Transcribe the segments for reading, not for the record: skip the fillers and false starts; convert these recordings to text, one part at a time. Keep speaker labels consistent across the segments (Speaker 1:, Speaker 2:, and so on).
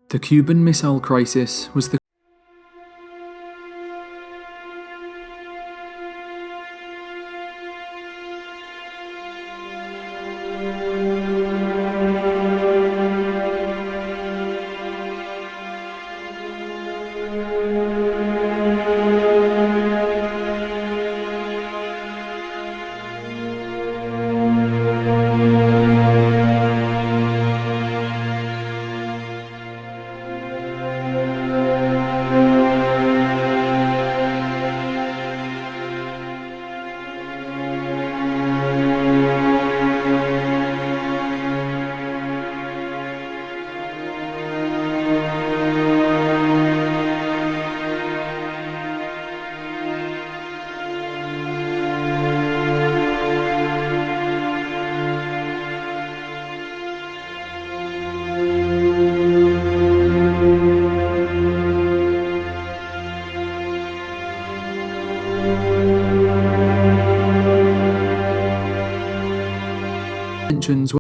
Speaker 1: The Cuban Missile Crisis was the tensions were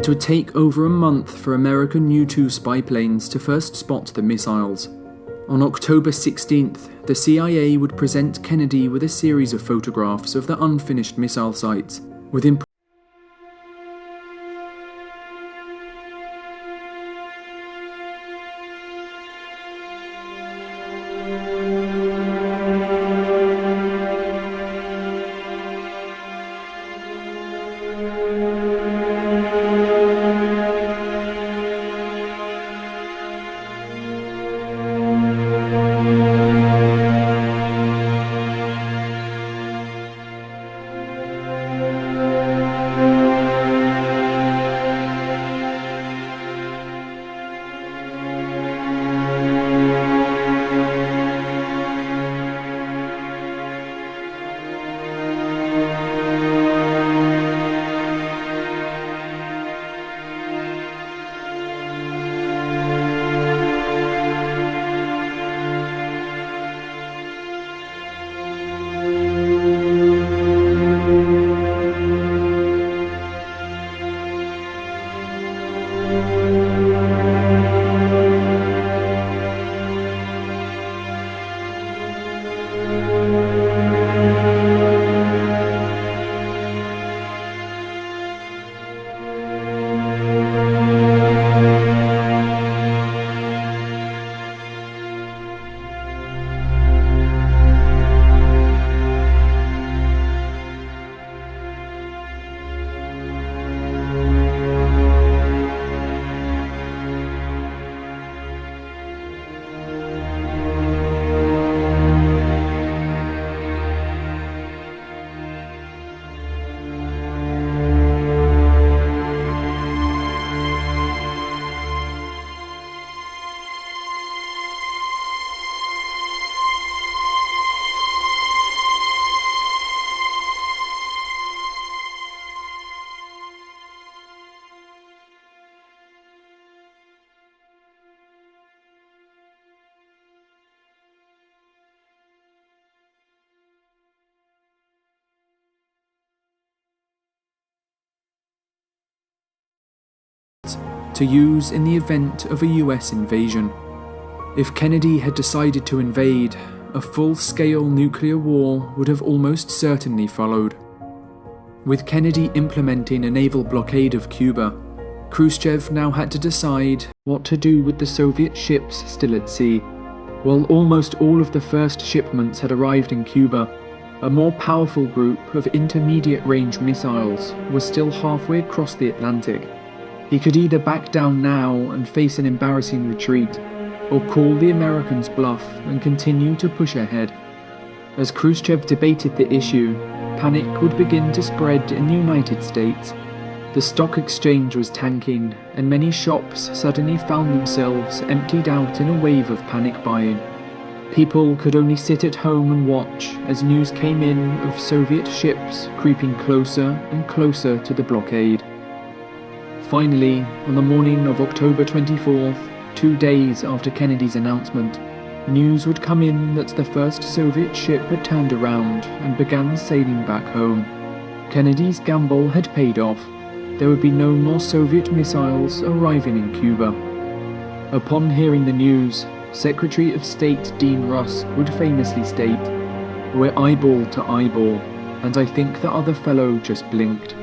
Speaker 1: It would take over a month for American U-2 spy planes to first spot the missiles. On October 16th, the CIA would present Kennedy with a series of photographs of the unfinished missile sites, with to use in the event of a US invasion. If Kennedy had decided to invade, a full-scale nuclear war would have almost certainly followed. With Kennedy implementing a naval blockade of Cuba, Khrushchev now had to decide what to do with the Soviet ships still at sea. While almost all of the first shipments had arrived in Cuba, a more powerful group of intermediate-range missiles was still halfway across the Atlantic. He could either back down now and face an embarrassing retreat, or call the Americans' bluff and continue to push ahead. As Khrushchev debated the issue, panic would begin to spread in the United States. The stock exchange was tanking, and many shops suddenly found themselves emptied out in a wave of panic buying. People could only sit at home and watch as news came in of Soviet ships creeping closer and closer to the blockade. Finally, on the morning of October 24th, 2 days after Kennedy's announcement, news would come in that the first Soviet ship had turned around and began sailing back home. Kennedy's gamble had paid off. There would be no more Soviet missiles arriving in Cuba. Upon hearing the news, Secretary of State Dean Rusk would famously state, "We're eyeball to eyeball," and I think the other fellow just blinked.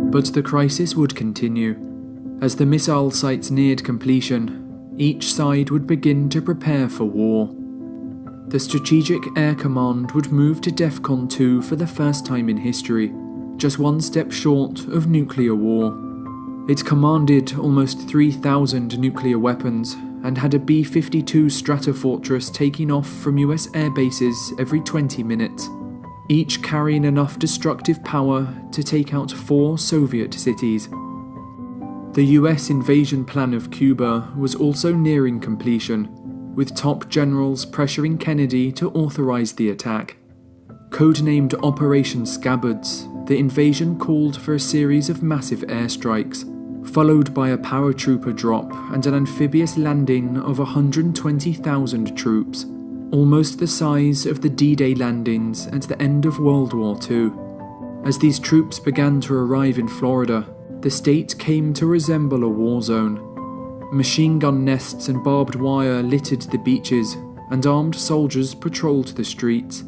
Speaker 1: But the crisis would continue. As the missile sites neared completion, each side would begin to prepare for war. The Strategic Air Command would move to DEFCON 2 for the first time in history, just one step short of nuclear war. It commanded almost 3,000 nuclear weapons and had a B-52 Stratofortress taking off from US air bases every 20 minutes, each carrying enough destructive power to take out 4 Soviet cities. The US invasion plan of Cuba was also nearing completion, with top generals pressuring Kennedy to authorize the attack. Codenamed Operation Scabbards, the invasion called for a series of massive airstrikes, followed by a paratrooper drop and an amphibious landing of 120,000 troops, almost the size of the D-Day landings at the end of World War II. As these troops began to arrive in Florida, the state came to resemble a war zone. Machine gun nests and barbed wire littered the beaches, and armed soldiers patrolled the streets.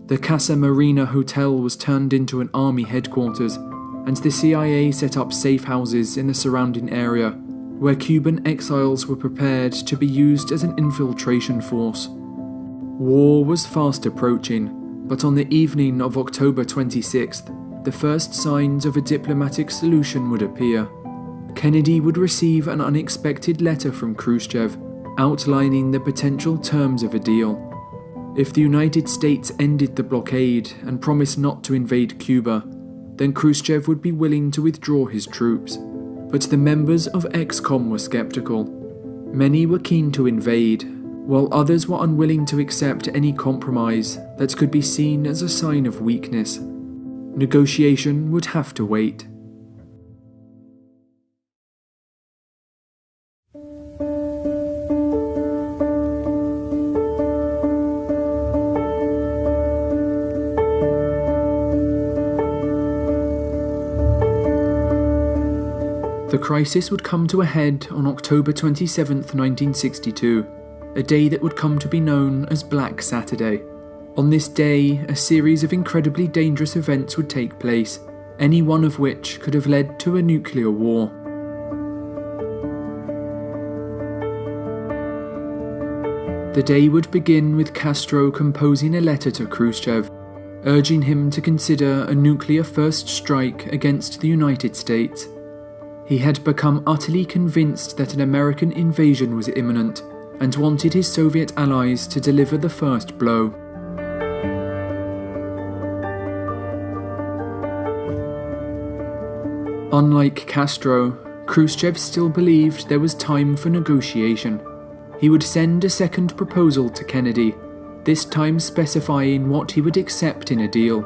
Speaker 1: The Casa Marina Hotel was turned into an army headquarters, and the CIA set up safe houses in the surrounding area, where Cuban exiles were prepared to be used as an infiltration force. War was fast approaching, but on the evening of October 26th, the first signs of a diplomatic solution would appear. Kennedy would receive an unexpected letter from Khrushchev outlining the potential terms of a deal. If the United States ended the blockade and promised not to invade Cuba, then Khrushchev would be willing to withdraw his troops. But the members of ExComm were skeptical. Many were keen to invade, while others were unwilling to accept any compromise that could be seen as a sign of weakness. Negotiation would have to wait. The crisis would come to a head on October 27, 1962, a day that would come to be known as Black Saturday. On this day, a series of incredibly dangerous events would take place, any one of which could have led to a nuclear war. The day would begin with Castro composing a letter to Khrushchev, urging him to consider a nuclear first strike against the United States. He had become utterly convinced that an American invasion was imminent and wanted his Soviet allies to deliver the first blow. Unlike Castro, Khrushchev still believed there was time for negotiation. He would send a second proposal to Kennedy, this time specifying what he would accept in a deal.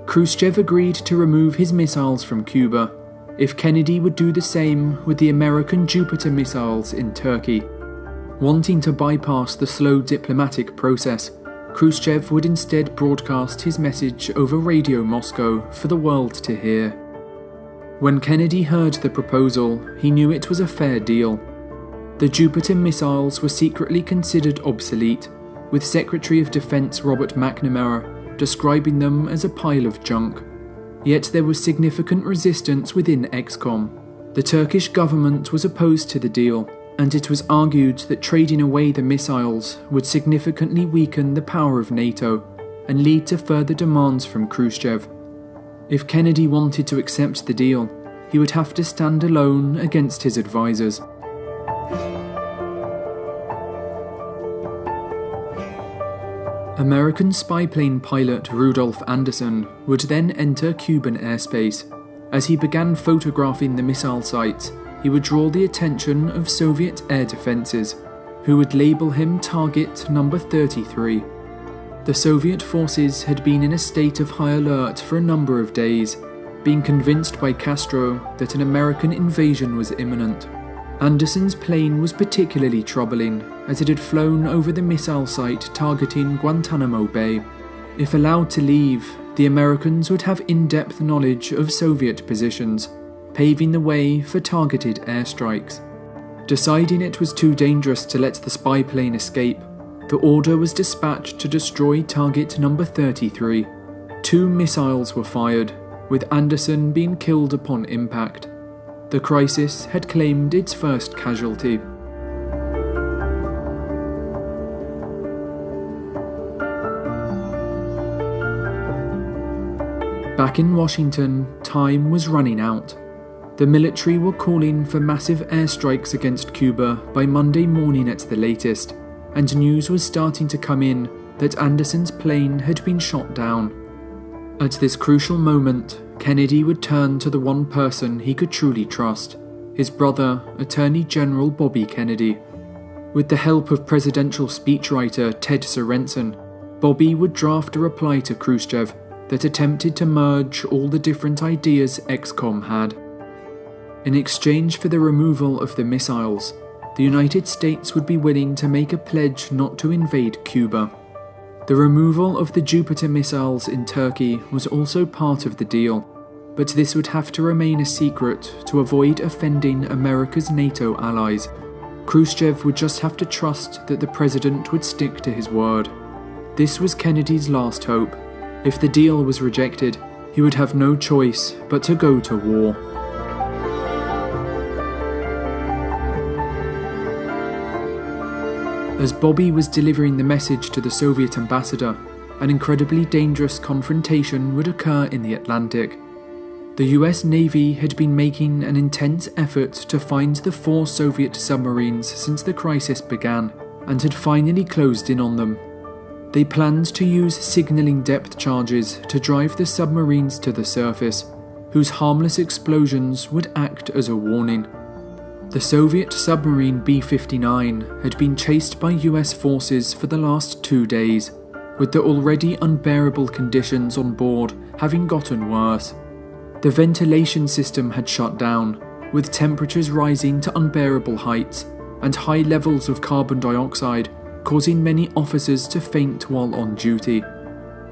Speaker 1: Khrushchev agreed to remove his missiles from Cuba, if Kennedy would do the same with the American Jupiter missiles in Turkey. Wanting to bypass the slow diplomatic process, Khrushchev would instead broadcast his message over Radio Moscow for the world to hear. When Kennedy heard the proposal, he knew it was a fair deal. The Jupiter missiles were secretly considered obsolete, with Secretary of Defense Robert McNamara describing them as a pile of junk. Yet there was significant resistance within ExComm. The Turkish government was opposed to the deal, and it was argued that trading away the missiles would significantly weaken the power of NATO and lead to further demands from Khrushchev. If Kennedy wanted to accept the deal, he would have to stand alone against his advisors. American spy-plane pilot Rudolph Anderson would then enter Cuban airspace. As he began photographing the missile sites, he would draw the attention of Soviet air defenses, who would label him Target Number 33. The Soviet forces had been in a state of high alert for a number of days, being convinced by Castro that an American invasion was imminent. Anderson's plane was particularly troubling, as it had flown over the missile site targeting Guantanamo Bay. If allowed to leave, the Americans would have in-depth knowledge of Soviet positions, paving the way for targeted airstrikes. Deciding it was too dangerous to let the spy plane escape, the order was dispatched to destroy target number 33. 2 missiles were fired, with Anderson being killed upon impact. The crisis had claimed its first casualty. Back in Washington, time was running out. The military were calling for massive airstrikes against Cuba by Monday morning at the latest, and news was starting to come in that Anderson's plane had been shot down. At this crucial moment, Kennedy would turn to the one person he could truly trust, his brother, Attorney General Bobby Kennedy. With the help of presidential speechwriter Ted Sorensen, Bobby would draft a reply to Khrushchev that attempted to merge all the different ideas ExComm had. In exchange for the removal of the missiles, the United States would be willing to make a pledge not to invade Cuba. The removal of the Jupiter missiles in Turkey was also part of the deal, but this would have to remain a secret to avoid offending America's NATO allies. Khrushchev would just have to trust that the president would stick to his word. This was Kennedy's last hope. If the deal was rejected, he would have no choice but to go to war. As Bobby was delivering the message to the Soviet ambassador, an incredibly dangerous confrontation would occur in the Atlantic. The US Navy had been making an intense effort to find the 4 Soviet submarines since the crisis began, and had finally closed in on them. They planned to use signalling depth charges to drive the submarines to the surface, whose harmless explosions would act as a warning. The Soviet submarine B-59 had been chased by US forces for the last 2 days, with the already unbearable conditions on board having gotten worse. The ventilation system had shut down, with temperatures rising to unbearable heights, and high levels of carbon dioxide causing many officers to faint while on duty.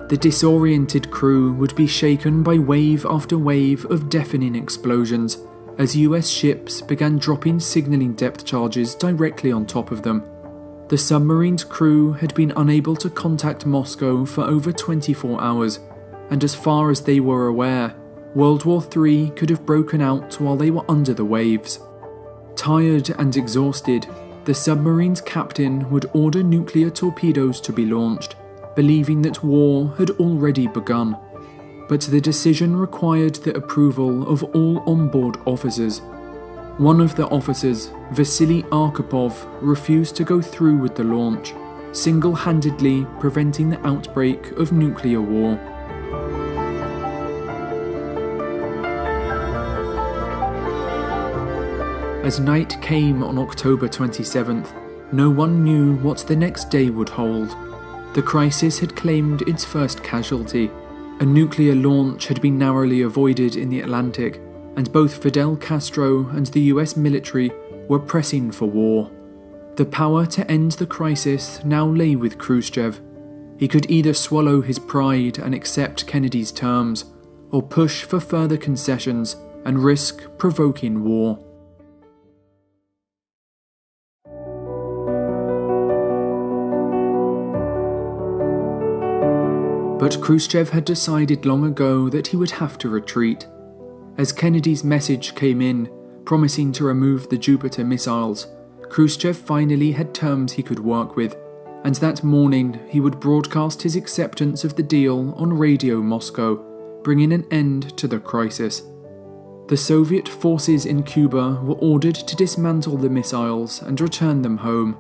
Speaker 1: The disoriented crew would be shaken by wave after wave of deafening explosions as US ships began dropping signalling depth charges directly on top of them. The submarine's crew had been unable to contact Moscow for over 24 hours, and as far as they were aware, World War III could have broken out while they were under the waves. Tired and exhausted, the submarine's captain would order nuclear torpedoes to be launched, believing that war had already begun. But the decision required the approval of all onboard officers. One of the officers, Vasily Arkhipov, refused to go through with the launch, single-handedly preventing the outbreak of nuclear war. As night came on October 27th, no one knew what the next day would hold. The crisis had claimed its first casualty. A nuclear launch had been narrowly avoided in the Atlantic, and both Fidel Castro and the US military were pressing for war. The power to end the crisis now lay with Khrushchev. He could either swallow his pride and accept Kennedy's terms, or push for further concessions and risk provoking war. But Khrushchev had decided long ago that he would have to retreat. As Kennedy's message came in, promising to remove the Jupiter missiles, Khrushchev finally had terms he could work with, and that morning he would broadcast his acceptance of the deal on Radio Moscow, bringing an end to the crisis. The Soviet forces in Cuba were ordered to dismantle the missiles and return them home,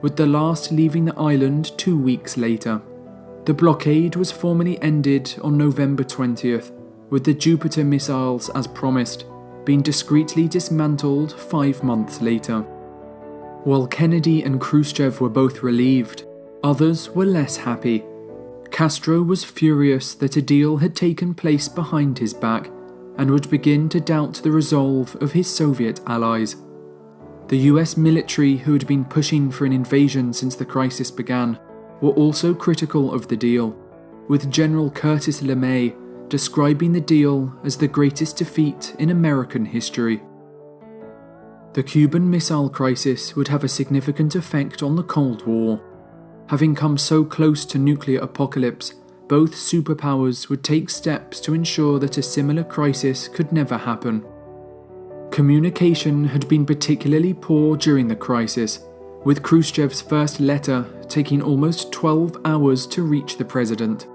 Speaker 1: with the last leaving the island 2 weeks later. The blockade was formally ended on November 20th, with the Jupiter missiles, as promised, being discreetly dismantled 5 months later. While Kennedy and Khrushchev were both relieved, others were less happy. Castro was furious that a deal had taken place behind his back and would begin to doubt the resolve of his Soviet allies. The US military, who had been pushing for an invasion since the crisis began, were also critical of the deal, with General Curtis LeMay describing the deal as the greatest defeat in American history. The Cuban Missile Crisis would have a significant effect on the Cold War. Having come so close to nuclear apocalypse, both superpowers would take steps to ensure that a similar crisis could never happen. Communication had been particularly poor during the crisis, with Khrushchev's first letter taking almost 12 hours to reach the president.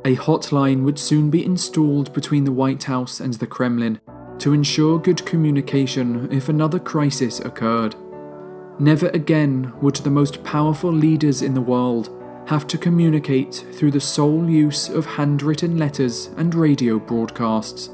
Speaker 1: A hotline would soon be installed between the White House and the Kremlin to ensure good communication if another crisis occurred. Never again would the most powerful leaders in the world have to communicate through the sole use of handwritten letters and radio broadcasts.